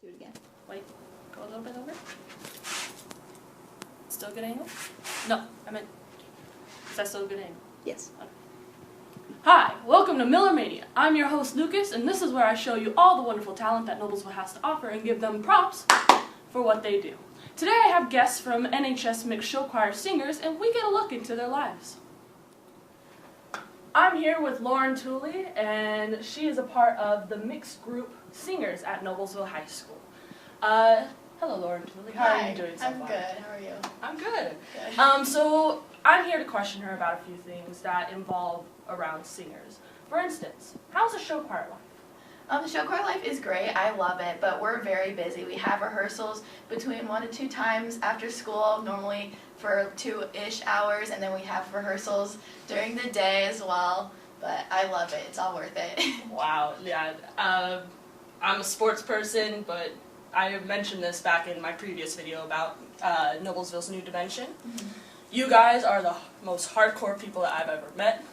Do it again. Wait, go a little bit over. Still a good angle? No, I meant, is that still a good angle? Yes. Okay. Hi, welcome to Mania. I'm your host Lucas, and this is where I show you all the wonderful talent that Noblesville has to offer and give them props for what they do. Today I have guests from NHS Mixed Show Choir singers, and we get a look into their lives. I'm here with Lauryn Tooley, and she is a part of the mixed group singers at Noblesville High School. Hello, Lauryn Tooley. How are you doing so far? I'm good. How are you? I'm good. Good. So I'm here to question her about a few things that involve around singers. For instance, how's the show choir life? The show choir life is great. I love it, but we're very busy. We have rehearsals between 1 to 2 times after school, normally for 2-ish hours, and then we have rehearsals during the day as well. But I love it. It's all worth it. Wow, yeah. I'm a sports person, but I mentioned this back in my previous video about Noblesville's New Dimension. Mm-hmm. You guys are the most hardcore people that I've ever met,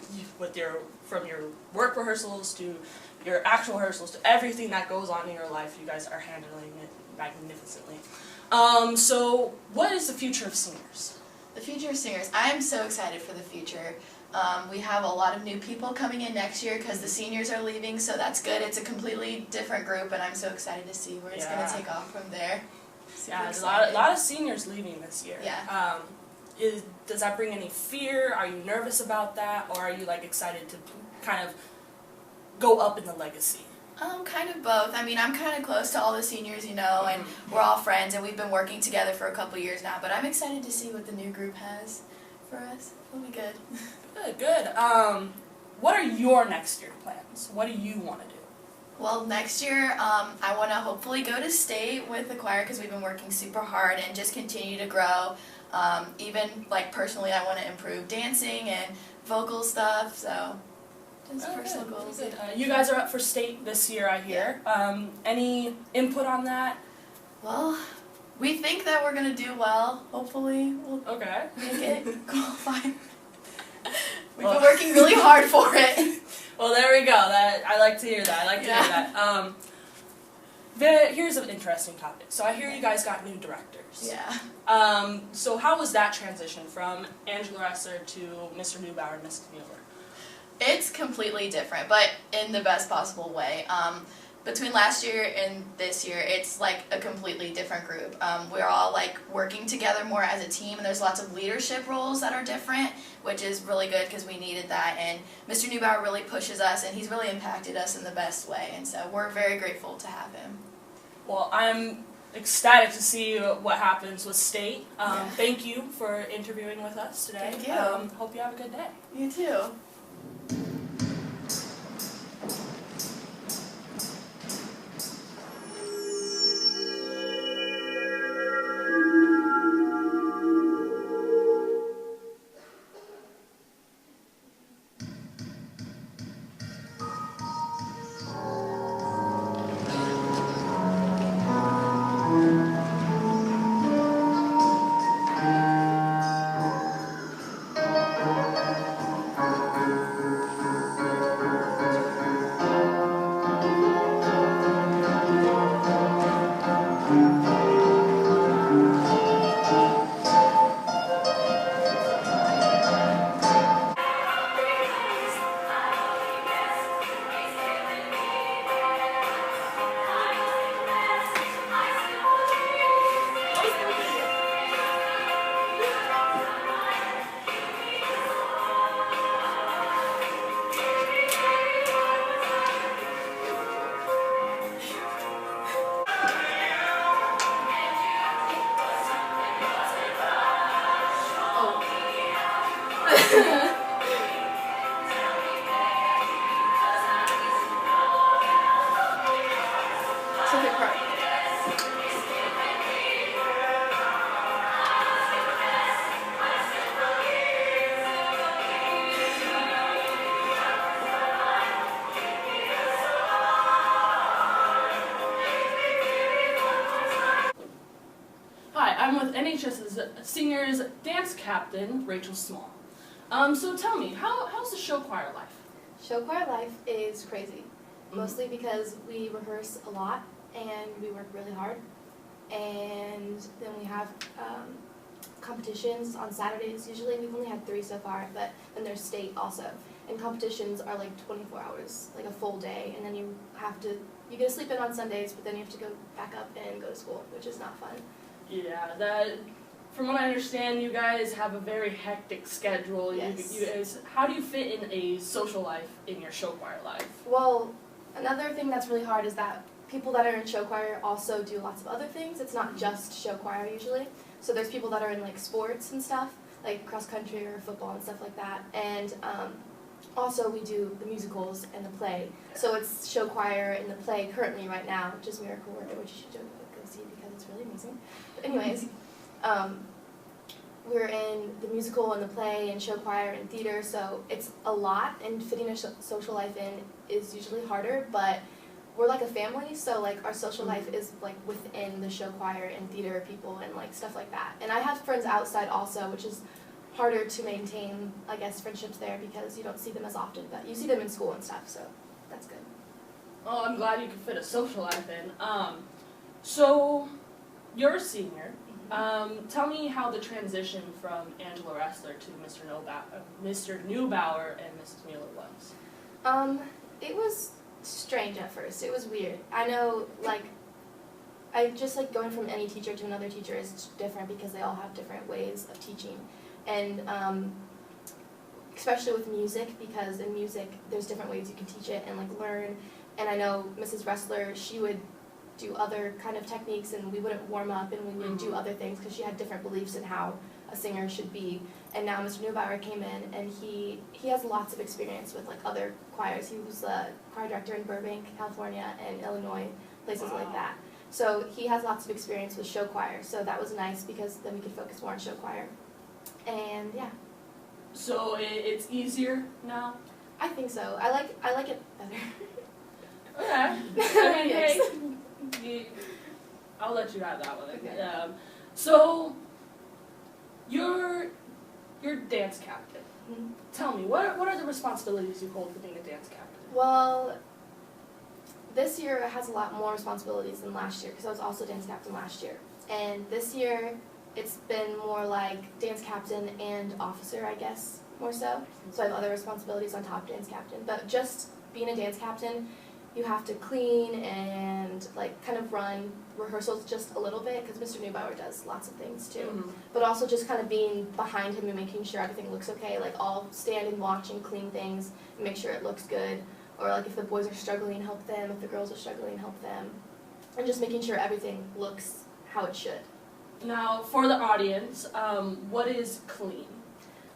from your work rehearsals to your actual rehearsals to everything that goes on in your life. You guys are handling it magnificently. So what is the future of singers? The future of singers. I'm so excited for the future. We have a lot of new people coming in next year because the seniors are leaving, so that's good. It's a completely different group, and I'm so excited to see where it's going to take off from there. Yeah, there's a lot of seniors leaving this year. Yeah. Does that bring any fear? Are you nervous about that, or are you excited to kind of go up in the legacy? Kind of both. I mean, I'm kind of close to all the seniors, you know, and we're all friends, and we've been working together for a couple years now, but I'm excited to see what the new group has for us. It'll be good. Good, good. What are your next year plans? What do you want to do? Well, next year, I want to hopefully go to state with the choir because we've been working super hard and just continue to grow. Even, personally, I want to improve dancing and vocal stuff, so just personal goals. Good. You guys are up for state this year, I hear. Yeah. Any input on that? Well, we think that we're going to do well. Hopefully, we'll make it qualify. We've been working really hard for it. Well, there we go. I like to hear that. I like to hear that. Here's an interesting topic. So I hear you guys got new directors. Yeah. So how was that transition from Angela Esser to Mr. Neubauer and Miss Mueller? It's completely different, but in the best possible way. Between last year and this year, it's a completely different group. We're all working together more as a team, and there's lots of leadership roles that are different, which is really good because we needed that. And Mr. Neubauer really pushes us, and he's really impacted us in the best way, and so we're very grateful to have him. Well, I'm ecstatic to see what happens with state. Thank you for interviewing with us today. Thank you. Hope you have a good day. You too. I'm with NHS's singers dance captain, Rachel Small. So tell me, how's the show choir life? Show choir life is crazy, mostly because we rehearse a lot and we work really hard. And then we have competitions on Saturdays usually. We've only had 3 so far, but then there's state also. And competitions are like 24 hours, like a full day, and then you get to sleep in on Sundays, but then you have to go back up and go to school, which is not fun. Yeah, from what I understand, you guys have a very hectic schedule. Yes. You guys, how do you fit in a social life in your show choir life? Well, another thing that's really hard is that people that are in show choir also do lots of other things. It's not just show choir usually. So there's people that are in like sports and stuff, like cross country or football and stuff like that. And also we do the musicals and the play. So it's show choir and the play currently right now, which is Miracle Worker, which you should go see because it's really amazing. But anyways, we're in the musical and the play and show choir and theater, so it's a lot, and fitting a social life in is usually harder, but we're like a family, so like our social life is like within the show choir and theater people and like stuff like that. And I have friends outside also, which is harder to maintain, I guess, friendships there because you don't see them as often, but you see them in school and stuff, so that's good. Oh, I'm glad you could fit a social life in. So you're a senior. Tell me how the transition from Angela Ressler to Mr. Neubauer and Mrs. Mueller was. It was strange at first. It was weird. I know, like, I just like going from any teacher to another teacher is different because they all have different ways of teaching, and especially with music, because in music there's different ways you can teach it and like learn. And I know Mrs. Ressler, she would do other kind of techniques, and we wouldn't warm up and we would do other things because she had different beliefs in how a singer should be. And now Mr. Neubauer came in, and he has lots of experience with like other choirs. He was a choir director in Burbank, California, and Illinois, places like that. So he has lots of experience with show choir. So that was nice because then we could focus more on show choir. And yeah. So it's easier now? I think so. I like it better. Okay. I mean, Yes. hey, I'll let you have that one. Okay. So you're dance captain. Mm-hmm. Tell me, what are the responsibilities you hold for being a dance captain? Well, this year has a lot more responsibilities than last year because I was also dance captain last year. And this year, it's been more like dance captain and officer, I guess, more so. So I have other responsibilities on top of dance captain. But just being a dance captain, you have to clean and like kind of run rehearsals just a little bit because Mr. Neubauer does lots of things too. Mm-hmm. But also just kind of being behind him and making sure everything looks okay. Like I'll stand and watch and clean things and make sure it looks good. Or like if the boys are struggling, help them. If the girls are struggling, help them. And just making sure everything looks how it should. Now, for the audience, what is clean?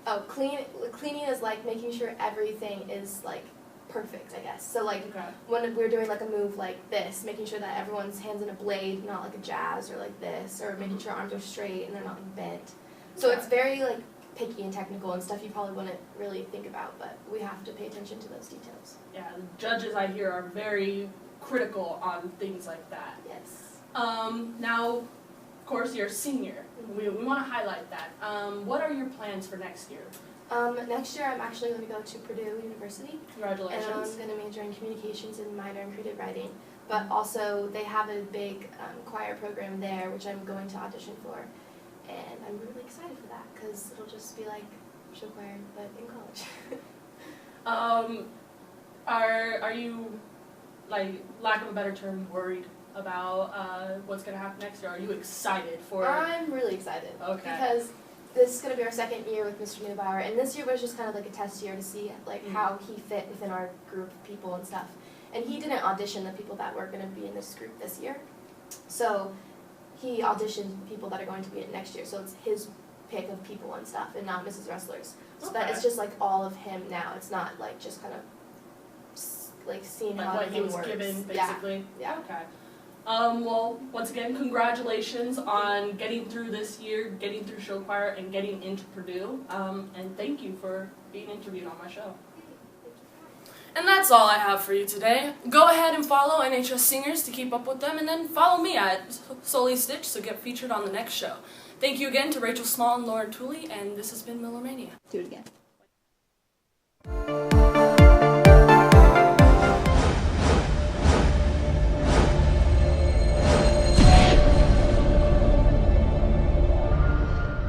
Oh, cleaning is like making sure everything is like perfect, I guess. So like when we're doing like a move like this, making sure that everyone's hands in a blade, not like a jazz or like this, or making sure arms are straight and they're not like bent. So it's very like picky and technical and stuff you probably wouldn't really think about, but we have to pay attention to those details. Yeah, the judges I hear are very critical on things like that. Yes. Now, of course, you're a senior. We want to highlight that. What are your plans for next year? Next year I'm actually going to go to Purdue University. Congratulations. And I'm going to major in communications and minor in creative writing. But also they have a big choir program there, which I'm going to audition for. And I'm really excited for that because it'll just be like show choir, but in college. Are you, like, lack of a better term, worried about what's going to happen next year? Are you excited for it? I'm really excited. Okay. Because this is going to be our second year with Mr. Neubauer, and this year was just kind of like a test year to see like how he fit within our group of people and stuff. And he didn't audition the people that were going to be in this group this year. So he auditioned people that are going to be in it next year. So it's his pick of people and stuff, and not Mrs. Ressler's. So that it's just like all of him now. It's not like just kind of like seeing like how what everything he was works. given, basically? Yeah. Okay. Well, once again, congratulations on getting through this year, getting through show choir, and getting into Purdue. And thank you for being interviewed on my show. And that's all I have for you today. Go ahead and follow NHS singers to keep up with them, and then follow me at Solely Stitch to get featured on the next show. Thank you again to Rachel Small and Lauryn Tooley, and this has been Mania. Do it again.